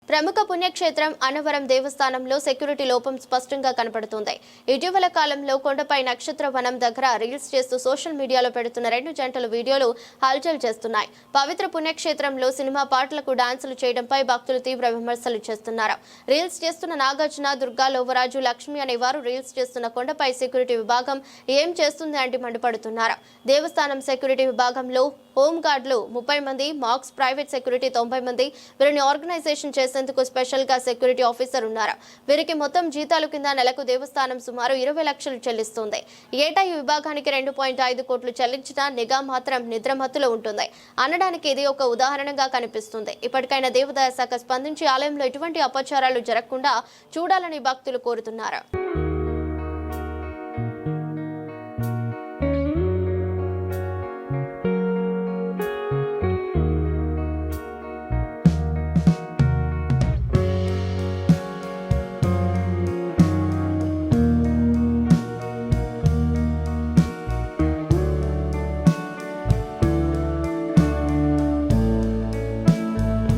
ప్రముఖ పుణ్యక్షేత్రం అన్నవరం దేవస్థానంలో సెక్యూరిటీ లోపం స్పష్టంగా కనపడుతోంది. ఇటీవల కాలంలో కొండపై నక్షత్ర వనం దగ్గర రీల్స్ చేస్తూ సోషల్ మీడియాలో పెడుతున్న 2 జంటల వీడియోలు హల్చల్ చేస్తున్నాయి. పవిత్ర పుణ్యక్షేత్రంలో సినిమా పాటలకు డాన్సులు చేయడంపై భక్తులు తీవ్ర విమర్శలు చేస్తున్నారు. రీల్స్ చేస్తున్న నాగార్జున, దుర్గా, లోవరాజు, లక్ష్మి అనేవారు రీల్స్ చేస్తున్న కొండపై సెక్యూరిటీ విభాగం ఏం చేస్తుంది అంటూ మండిపడుతున్నారు. దేవస్థానం సెక్యూరిటీ విభాగంలో హోమ్ గార్డులు 30 మంది, మార్క్స్ ప్రైవేట్ సెక్యూరిటీ 90 మంది, వీరిని ఆర్గనైజేషన్ చేసేందుకు స్పెషల్ గా సెక్యూరిటీ ఆఫీసర్ ఉన్నారు. వీరికి మొత్తం జీతాలు కింద నెలకు దేవస్థానం సుమారు 20 లక్షలు చెల్లిస్తుంది. ఏటా ఈ విభాగానికి 2.5 కోట్లు చెల్లించిన నిఘా మాత్రం నిద్రమత్తులో ఉంటుంది అనడానికి ఇది ఒక ఉదాహరణగా కనిపిస్తుంది. ఇప్పటికైనా దేవాదాయ శాఖ స్పందించి ఆలయంలో ఎటువంటి అపచారాలు జరగకుండా చూడాలని భక్తులు కోరుతున్నారు.